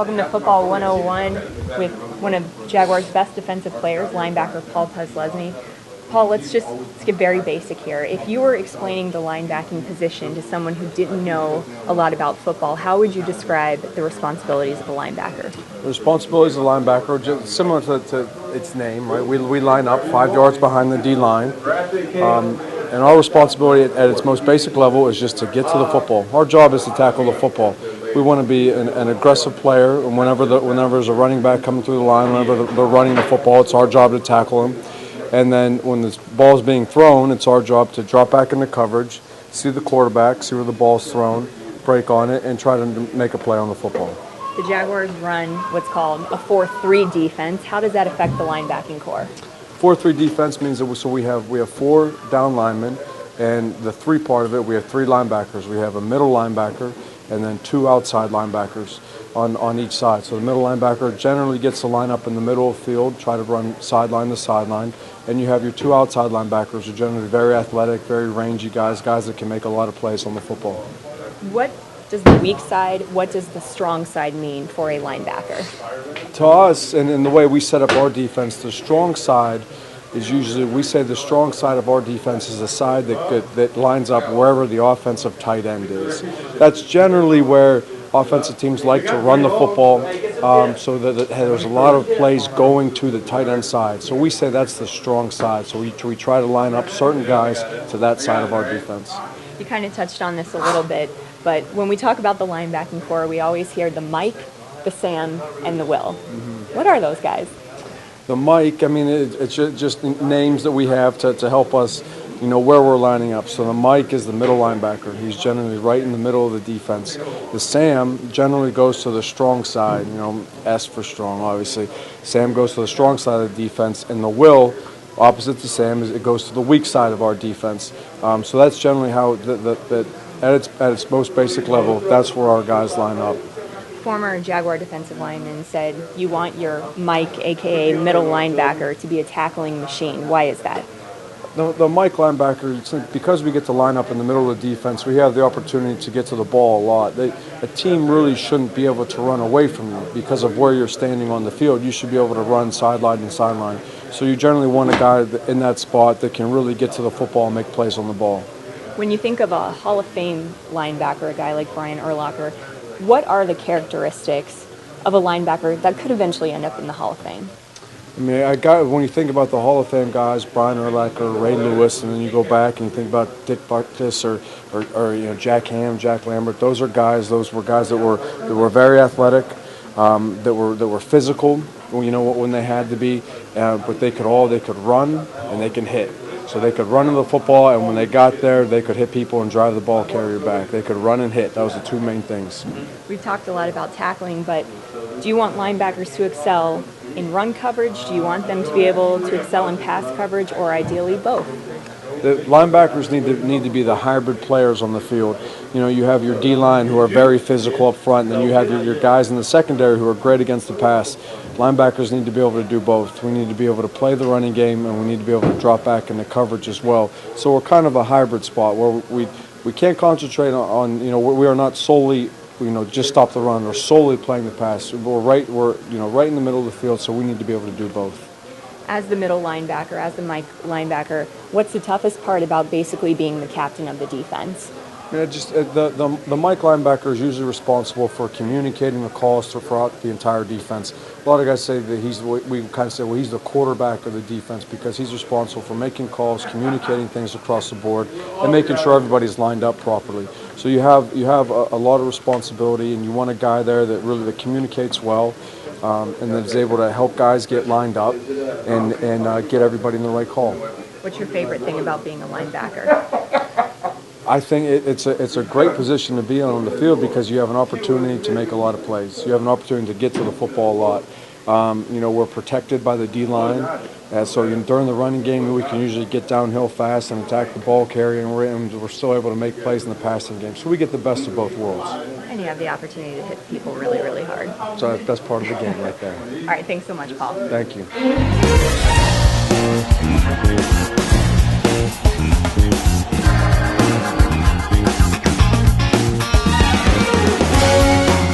Welcome to Football 101 with one of Jaguars' best defensive players, linebacker Paul Posluszny. Paul, let's get very basic here. If you were explaining the linebacking position to someone who didn't know a lot about football, how would you describe the responsibilities of a linebacker? The responsibilities of the linebacker are just similar to its name, right? We line up 5 yards behind the D line. And our responsibility at its most basic level is just to get to the football. Our job is to tackle the football. We want to be an aggressive player, and whenever there's a running back coming through the line, whenever they're running the football, it's our job to tackle them. And then when the ball is being thrown, it's our job to drop back into coverage, see the quarterback, see where the ball's thrown, break on it, and try to make a play on the football. The Jaguars run what's called a 4-3 defense. How does that affect the linebacking core? 4-3 defense means that we have 4 down linemen, and the 3 part of it, we have 3 linebackers. We have a middle linebacker and then 2 outside linebackers on each side. So the middle linebacker generally gets to line up in the middle of the field, try to run sideline to sideline, and you have your 2 outside linebackers who are generally very athletic, very rangy guys that can make a lot of plays on the football. What does the weak side, what does the strong side mean for a linebacker? To us, and in the way we set up our defense, the strong side is usually, we say the strong side of our defense is the side that lines up wherever the offensive tight end is. That's generally where offensive teams like to run the football, so that there's a lot of plays going to the tight end side. So we say that's the strong side. So we try to line up certain guys to that side of our defense. You kind of touched on this a little bit, but when we talk about the linebacking core, we always hear the Mike, the Sam, and the Will. Mm-hmm. What are those guys? The Mike, I mean, it's just names that we have to help us, where we're lining up. So the Mike is the middle linebacker. He's generally right in the middle of the defense. The Sam generally goes to the strong side, S for strong, obviously. Sam goes to the strong side of the defense, and the Will, opposite to Sam, it goes to the weak side of our defense. So that's generally how, at its most basic level, that's where our guys line up. Former Jaguar defensive lineman said you want your Mike, a.k.a. middle linebacker, to be a tackling machine. Why is that? The Mike linebacker, because we get to line up in the middle of the defense, we have the opportunity to get to the ball a lot. A team really shouldn't be able to run away from you because of where you're standing on the field. You should be able to run sideline and sideline. So you generally want a guy in that spot that can really get to the football and make plays on the ball. When you think of a Hall of Fame linebacker, a guy like Brian Urlacher, what are the characteristics of a linebacker that could eventually end up in the Hall of Fame? I mean, when you think about the Hall of Fame guys, Brian Urlacher, Ray Lewis, and then you go back and you think about Dick Butkus or Jack Ham, Jack Lambert, those were guys that were very athletic, that were physical, when they had to be, but they could run and they can hit. So they could run in the football, and when they got there, they could hit people and drive the ball carrier back. They could run and hit. That was the 2 main things. We've talked a lot about tackling, but do you want linebackers to excel in run coverage? Do you want them to be able to excel in pass coverage, or ideally both? The linebackers need to be the hybrid players on the field. You have your D-line who are very physical up front, and then you have your guys in the secondary who are great against the pass. Linebackers need to be able to do both. We need to be able to play the running game, and we need to be able to drop back into coverage as well. So we're kind of a hybrid spot where we can't concentrate on we are not solely just stop the run or solely playing the pass. We're right in the middle of the field, so we need to be able to do both. As the middle linebacker, as the Mike linebacker, what's the toughest part about basically being the captain of the defense? The Mike linebacker is usually responsible for communicating the calls throughout the entire defense. A lot of guys say that he's the quarterback of the defense because he's responsible for making calls, communicating things across the board, and making sure everybody's lined up properly. So you have a lot of responsibility, and you want a guy there that communicates well, and that is able to help guys get lined up and get everybody in the right call. What's your favorite thing about being a linebacker? I think it's a great position to be on the field because you have an opportunity to make a lot of plays. You have an opportunity to get to the football a lot. We're protected by the D-line, so during the running game we can usually get downhill fast and attack the ball carrier, and we're still able to make plays in the passing game. So we get the best of both worlds. And you have the opportunity to hit people really, really hard. So that's part of the game right there. All right, thank you so much, Paul. Thank you.